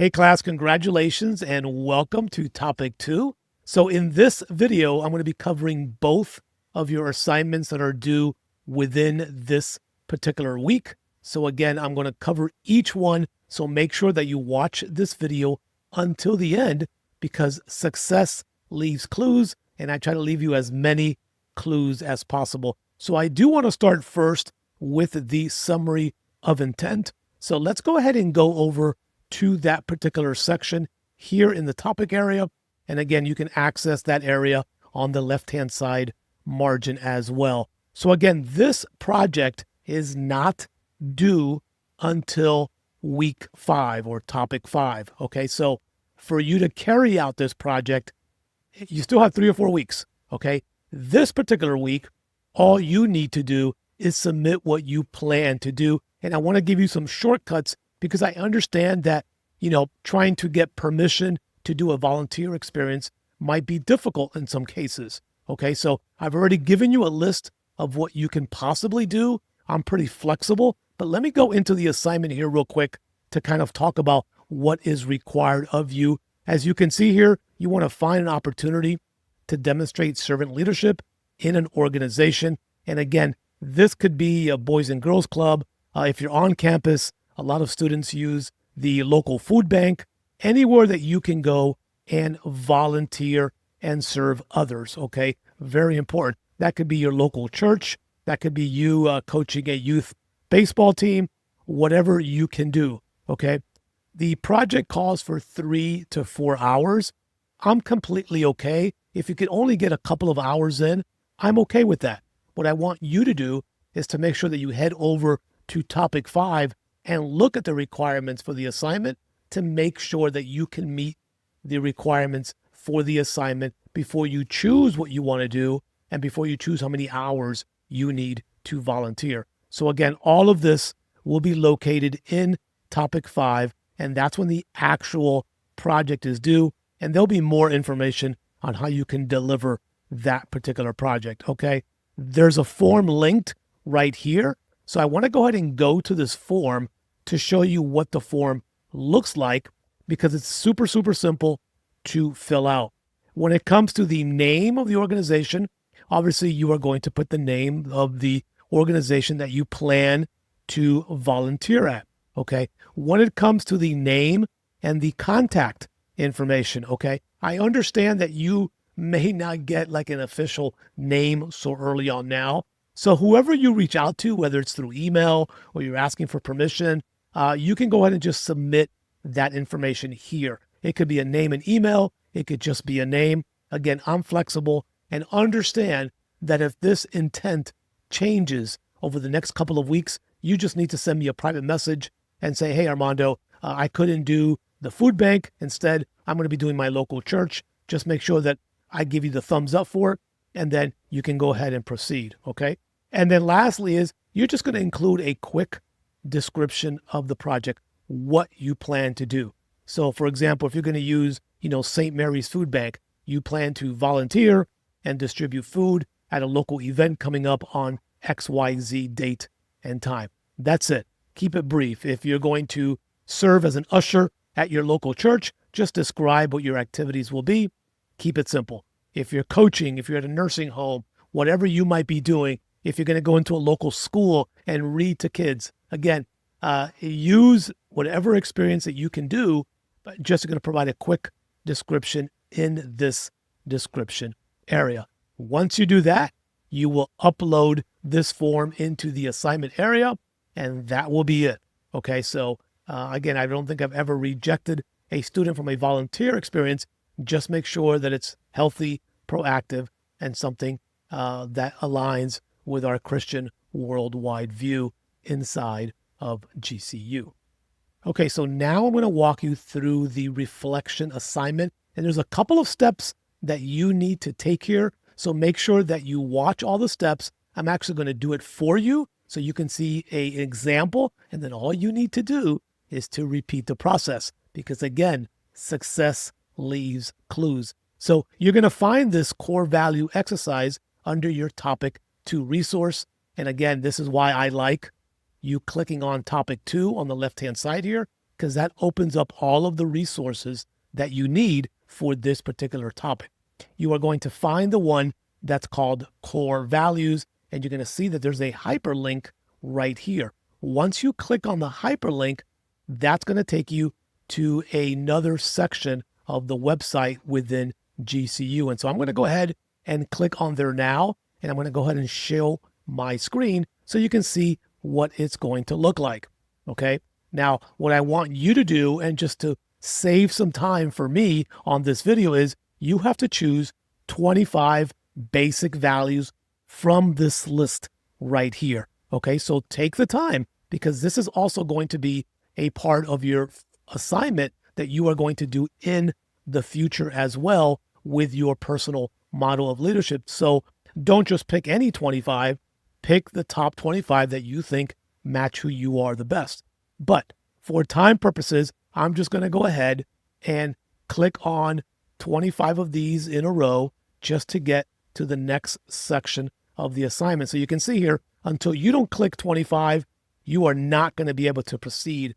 Hey class, congratulations and welcome to topic 2. So in this video, I'm going to be covering both of your assignments that are due within this particular week. So again, I'm going to cover each one. So make sure that you watch this video until the end because success leaves clues and I try to leave you as many clues as possible. So I do want to start first with the summary of intent. So let's go ahead and go over to that particular section here in the topic area. And again, you can access that area on the left-hand side margin as well. So again, this project is not due until week 5 or topic 5. Okay, so for you to carry out this project, you still have 3 or 4 weeks. Okay, this particular week, all you need to do is submit what you plan to do. And I want to give you some shortcuts because I understand that, trying to get permission to do a volunteer experience might be difficult in some cases. Okay, so I've already given you a list of what you can possibly do. I'm pretty flexible, but let me go into the assignment here real quick to kind of talk about what is required of you. As you can see here, you want to find an opportunity to demonstrate servant leadership in an organization. And again, this could be a Boys and Girls Club. If you're on campus, a lot of students use the local food bank, anywhere that you can go and volunteer and serve others, okay? Very important. That could be your local church. That could be you coaching a youth baseball team, whatever you can do, okay? The project calls for 3 to 4 hours. I'm completely okay. If you can only get a couple of hours in, I'm okay with that. What I want you to do is to make sure that you head over to topic 5 and look at the requirements for the assignment to make sure that you can meet the requirements for the assignment before you choose what you want to do and before you choose how many hours you need to volunteer. So again, all of this will be located in topic 5, and that's when the actual project is due, and there'll be more information on how you can deliver that particular project, okay? There's a form linked right here. So I want to go ahead and go to this form to show you what the form looks like because it's super, super simple to fill out. When it comes to the name of the organization, obviously you are going to put the name of the organization that you plan to volunteer at, okay? When it comes to the name and the contact information, okay, I understand that you may not get like an official name so early on now. So whoever you reach out to, whether it's through email or you're asking for permission, you can go ahead and just submit that information here. It could be a name and email. It could just be a name. Again, I'm flexible and understand that if this intent changes over the next couple of weeks, you just need to send me a private message and say, hey, Armando, I couldn't do the food bank. Instead, I'm going to be doing my local church. Just make sure that I give you the thumbs up for it, and then you can go ahead and proceed, okay? And then lastly is you're just going to include a quick description of the project, what you plan to do. So for example, if you're going to use, St. Mary's Food Bank, you plan to volunteer and distribute food at a local event coming up on XYZ date and time. That's it. Keep it brief. If you're going to serve as an usher at your local church, just describe what your activities will be. Keep it simple. If you're coaching, if you're at a nursing home, whatever you might be doing, if you're going to go into a local school and read to kids, again, use whatever experience that you can do, but just going to provide a quick description in this description area. Once you do that, you will upload this form into the assignment area, and that will be it. Okay, so again, I don't think I've ever rejected a student from a volunteer experience. Just make sure that it's healthy, proactive, and something that aligns with our Christian worldwide view inside of GCU. Okay, so now I'm going to walk you through the reflection assignment. And there's a couple of steps that you need to take here. So make sure that you watch all the steps. I'm actually going to do it for you so you can see an example. And then all you need to do is to repeat the process. Because again, success leaves clues. So you're going to find this core value exercise under your topic 2 resource. And again, this is why I like you clicking on topic 2 on the left-hand side here, because that opens up all of the resources that you need for this particular topic. You are going to find the one that's called Core Values, and you're going to see that there's a hyperlink right here. Once you click on the hyperlink, that's going to take you to another section of the website within GCU. And so I'm going to go ahead and click on there now, and I'm going to go ahead and show my screen so you can see what it's going to look like. Okay. Now, what I want you to do, and just to save some time for me on this video, is you have to choose 25 basic values from this list right here. Okay. So take the time, because this is also going to be a part of your assignment that you are going to do in the future as well with your personal model of leadership. So don't just pick any 25, pick the top 25 that you think match who you are the best. But for time purposes, I'm just going to go ahead and click on 25 of these in a row just to get to the next section of the assignment. So you can see here, until you don't click 25, you are not going to be able to proceed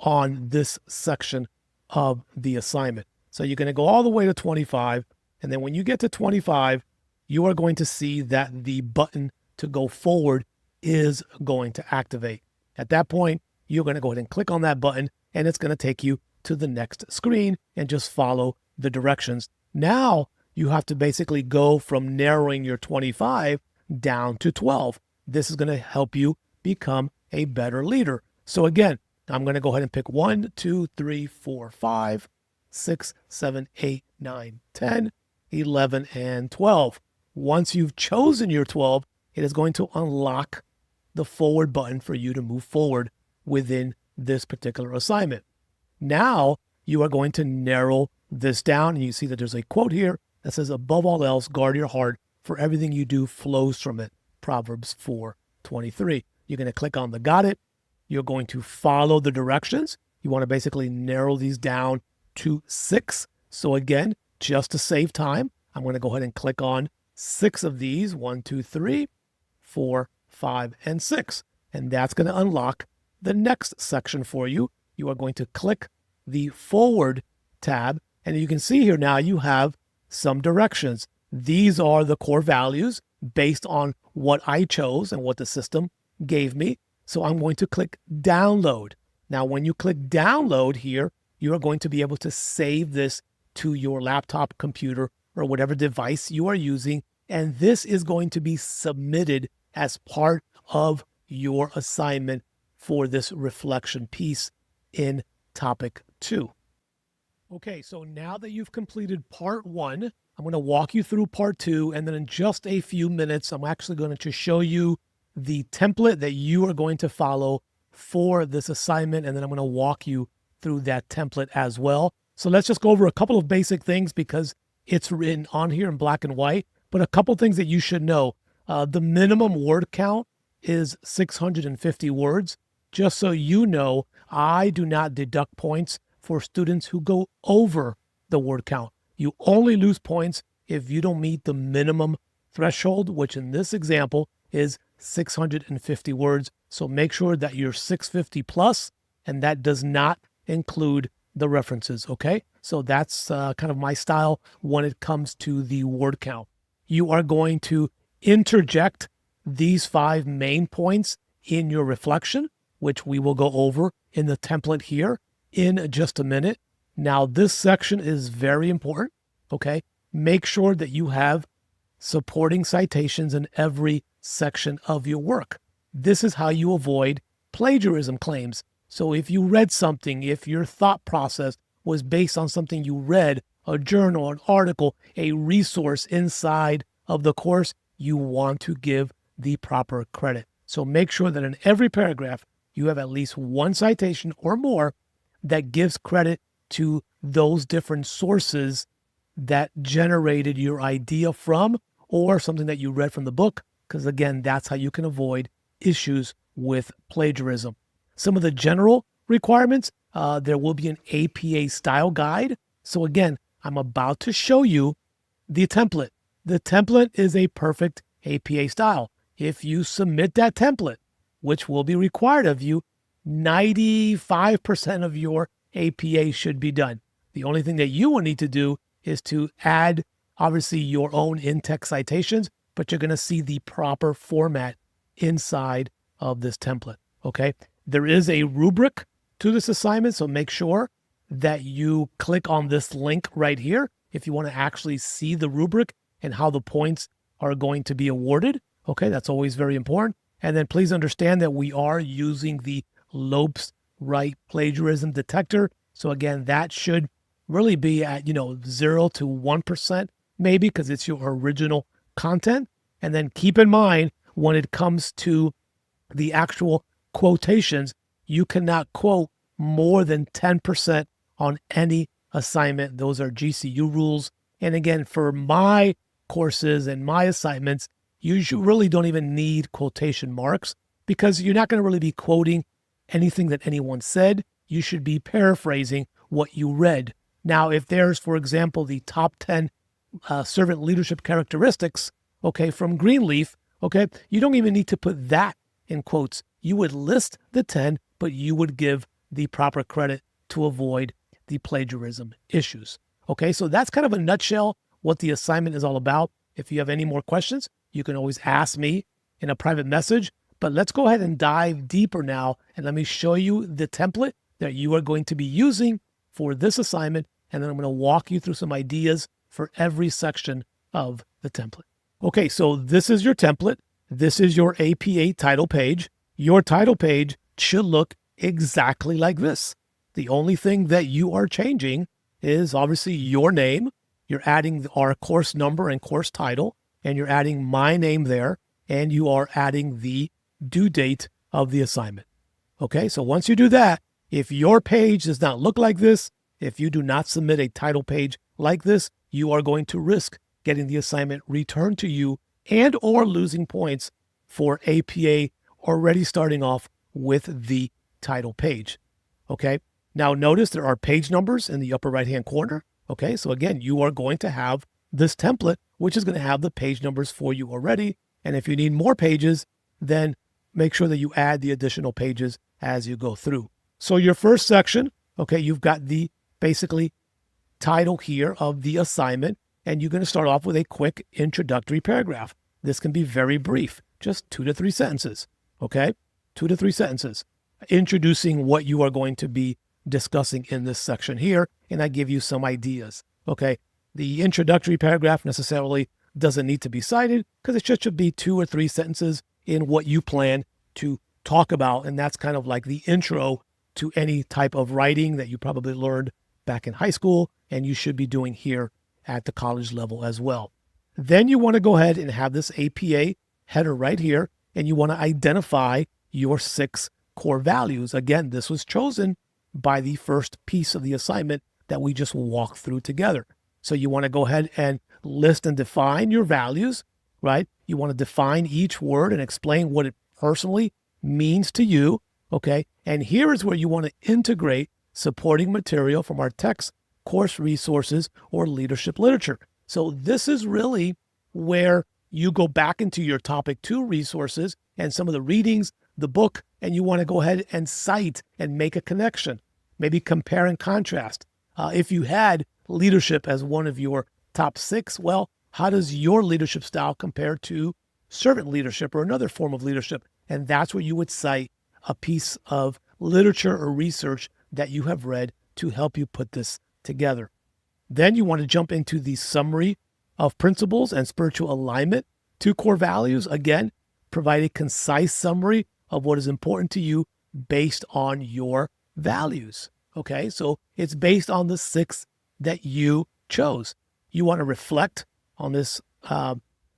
on this section of the assignment. So you're going to go all the way to 25. And then when you get to 25, you are going to see that the button to go forward is going to activate. At that point, you're going to go ahead and click on that button, and it's going to take you to the next screen and just follow the directions. Now you have to basically go from narrowing your 25 down to 12. This is going to help you become a better leader. So again, I'm going to go ahead and pick 1, 2, 3, 4, 5, 6, 7, 8, 9, 10, 11, and 12. Once you've chosen your 12, it is going to unlock the forward button for you to move forward within this particular assignment. Now you are going to narrow this down, and you see that there's a quote here that says, above all else, guard your heart, for everything you do flows from it. Proverbs 4:23. You're going to click on the got it. You're going to follow the directions. You want to basically narrow these down to 6. So again, just to save time, I'm going to go ahead and click on 6 of these, 1, 2, 3, 4, 5, and 6. And that's going to unlock the next section for you. You are going to click the forward tab, and you can see here now you have some directions. These are the core values based on what I chose and what the system gave me. So I'm going to click download. Now, when you click download here, you are going to be able to save this to your laptop, computer, or whatever device you are using. And this is going to be submitted as part of your assignment for this reflection piece in topic 2. Okay, so now that you've completed part 1, I'm going to walk you through part 2, and then in just a few minutes, I'm actually going to show you the template that you are going to follow for this assignment, and then I'm going to walk you through that template as well. So let's just go over a couple of basic things because it's written on here in black and white, but a couple things that you should know. The minimum word count is 650 words. Just so you know, I do not deduct points for students who go over the word count. You only lose points if you don't meet the minimum threshold, which in this example is 650 words. So make sure that you're 650 plus, and that does not include the references, okay? So that's kind of my style when it comes to the word count. You are going to interject these 5 main points in your reflection, which we will go over in the template here in just a minute. Now, this section is very important, okay? Make sure that you have supporting citations in every section of your work. This is how you avoid plagiarism claims. So if you read something, if your thought process was based on something you read, a journal, an article, a resource inside of the course, you want to give the proper credit. So make sure that in every paragraph, you have at least one citation or more that gives credit to those different sources that generated your idea from, or something that you read from the book, because again, that's how you can avoid issues with plagiarism. Some of the general requirements, there will be an APA style guide. So again, I'm about to show you the template. The template is a perfect APA style. If you submit that template, which will be required of you, 95% of your APA should be done. The only thing that you will need to do is to add, obviously, your own in-text citations, but you're going to see the proper format inside of this template, okay? There is a rubric to this assignment, so make sure that you click on this link right here if you want to actually see the rubric and how the points are going to be awarded, okay? That's always very important. And then please understand that we are using the Lopes Wright plagiarism detector. So again, that should really be at, 0 to 1% maybe, because it's your original content. And then keep in mind, when it comes to the actual quotations, you cannot quote more than 10% on any assignment. Those are GCU rules. And again, for my courses and my assignments, you really don't even need quotation marks because you're not going to really be quoting anything that anyone said. You should be paraphrasing what you read. Now, if there's, for example, the top 10 servant leadership characteristics, okay, from Greenleaf, okay, you don't even need to put that in quotes. You would list the 10, but you would give the proper credit to avoid the plagiarism issues. Okay, so that's kind of a nutshell what the assignment is all about. If you have any more questions, you can always ask me in a private message. But let's go ahead and dive deeper now, and let me show you the template that you are going to be using for this assignment, and then I'm going to walk you through some ideas for every section of the template. Okay, so this is your template. This is your APA title page. Your title page should look exactly like this. The only thing that you are changing is obviously your name. You're adding our course number and course title, and you're adding my name there, and you are adding the due date of the assignment. Okay, so once you do that, if your page does not look like this, if you do not submit a title page like this, you are going to risk getting the assignment returned to you and or losing points for APA already starting off with the title page. Okay, now notice there are page numbers in the upper right-hand corner. Okay, so again, you are going to have this template, which is going to have the page numbers for you already. And if you need more pages, then make sure that you add the additional pages as you go through. So your first section, okay, you've got the basically title here of the assignment, and you're going to start off with a quick introductory paragraph. This can be very brief, just 2 to 3 sentences, okay? 2 to 3 sentences, introducing what you are going to be discussing in this section here, and I give you some ideas, okay? The introductory paragraph necessarily doesn't need to be cited because it just should be 2 or 3 sentences in what you plan to talk about, and that's kind of like the intro to any type of writing that you probably learned back in high school and you should be doing here at the college level as well. Then you want to go ahead and have this APA header right here, and you want to identify your 6 core values. Again, this was chosen by the first piece of the assignment that we just walked through together. So you want to go ahead and list and define your values, right? You want to define each word and explain what it personally means to you, okay? And here is where you want to integrate supporting material from our text, course resources, or leadership literature. So this is really where you go back into your topic 2 resources and some of the readings, the book, and you want to go ahead and cite and make a connection, maybe compare and contrast. If you had leadership as one of your top 6, well, how does your leadership style compare to servant leadership or another form of leadership? And that's where you would cite a piece of literature or research that you have read to help you put this together. Then you want to jump into the summary of principles and spiritual alignment to core values. Again, provide a concise summary of what is important to you based on your values. Okay, so it's based on the 6 that you chose. You want to reflect on this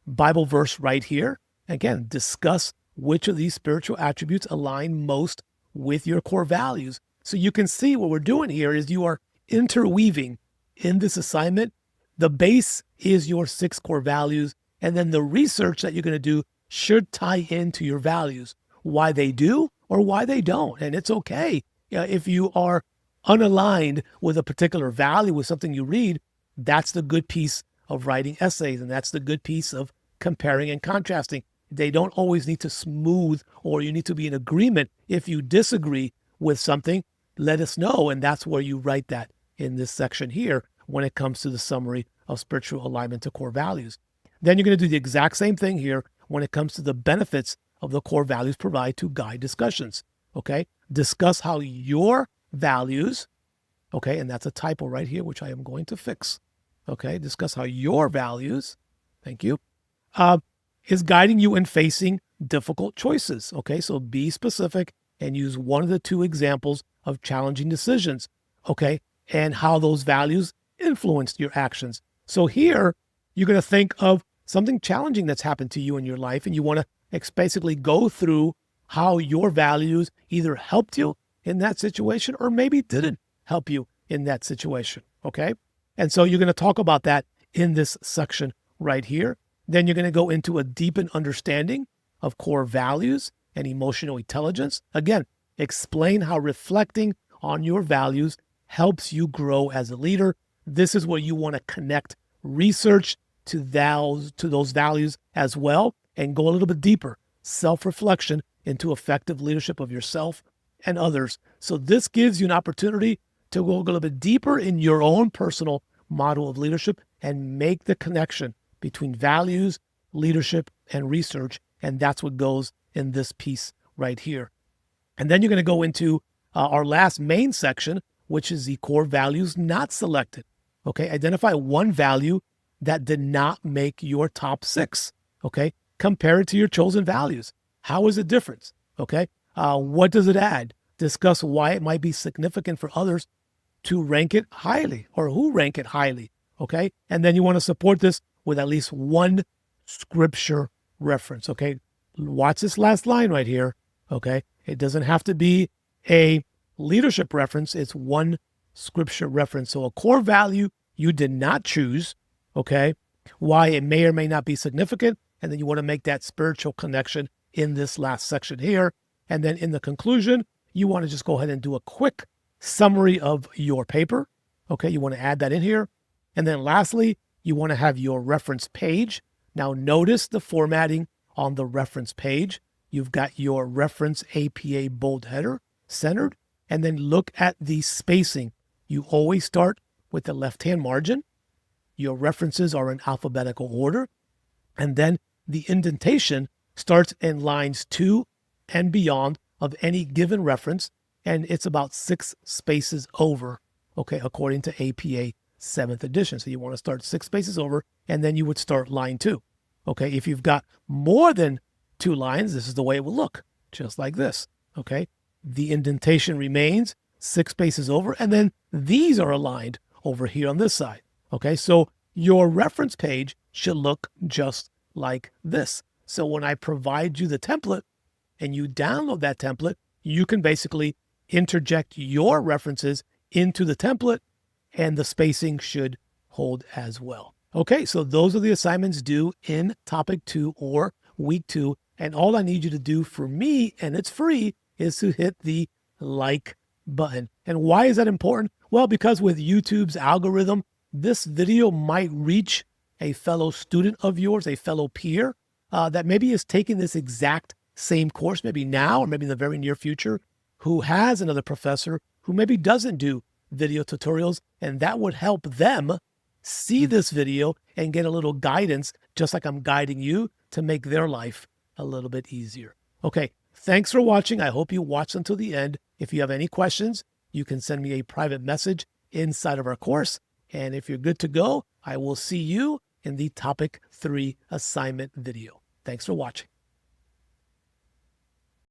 Bible verse right here. Again, discuss which of these spiritual attributes align most with your core values. So you can see what we're doing here is you are interweaving in this assignment. The base is your 6 core values, and then the research that you're going to do should tie into your values, why they do or why they don't. And it's okay if you are unaligned with a particular value with something you read. That's the good piece of writing essays, and that's the good piece of comparing and contrasting. They don't always need to smooth, or you need to be in agreement if you disagree with something, let us know. And that's where you write that in this section here when it comes to the summary of spiritual alignment to core values. Then you're going to do the exact same thing here when it comes to the benefits of the core values provide to guide discussions. Okay. Discuss how your values, okay, and that's a typo right here, which I am going to fix. Okay. Discuss how your values, thank you, is guiding you in facing difficult choices. Okay. So be specific and use one of the two examples of challenging decisions. Okay. And how those values influenced your actions. So here you're going to think of something challenging that's happened to you in your life, and you want to basically go through how your values either helped you in that situation or maybe didn't help you in that situation. Okay. And so you're going to talk about that in this section right here. Then you're going to go into a deepened understanding of core values and emotional intelligence. Again, explain how reflecting on your values helps you grow as a leader. This is where you want to connect research to those values as well and go a little bit deeper, self-reflection into effective leadership of yourself and others. So this gives you an opportunity to go a little bit deeper in your own personal model of leadership and make the connection between values, leadership, and research. And that's what goes in this piece right here. And then you're going to go into our last main section, which is the core values not selected. Okay, identify one value that did not make your top 6. Okay, compare it to your chosen values. How is it different? Okay, what does it add? Discuss why it might be significant for others to rank it highly or who rank it highly. Okay, and then you want to support this with at least one scripture reference. Okay, watch this last line right here. Okay, it doesn't have to be a leadership reference. It's one scripture reference. So a core value you did not choose, okay, why it may or may not be significant, and then you want to make that spiritual connection in this last section here. And then in the conclusion, you want to just go ahead and do a quick summary of your paper. Okay, you want to add that in here. And then lastly, you want to have your reference page. Now notice the formatting on the reference page. You've got your reference APA bold header centered, and then look at the spacing. You always start with the left-hand margin. Your references are in alphabetical order. And then the indentation starts in lines 2 and beyond of any given reference. And it's about 6 spaces over, okay, according to APA 7th edition. So you want to start 6 spaces over, and then you would start line 2. Okay, if you've got more than 2 lines, this is the way it will look, just like this. Okay, the indentation remains 6 spaces over, and then these are aligned over here on this side. Okay, so your reference page should look just like this. So when I provide you the template and you download that template, you can basically interject your references into the template, and the spacing should hold as well. Okay, so those are the assignments due in topic 2 or week 2. And all I need you to do for me, and it's free, is to hit the like button. And why is that important? Well, because with YouTube's algorithm, this video might reach a fellow student of yours, a fellow peer that maybe is taking this exact same course, maybe now or maybe in the very near future, who has another professor who maybe doesn't do video tutorials, and that would help them see this video and get a little guidance, just like I'm guiding you, to make their life a little bit easier. Okay, thanks for watching. I hope you watched until the end. If you have any questions, you can send me a private message inside of our course. And if you're good to go, I will see you in the topic 3 assignment video. Thanks for watching.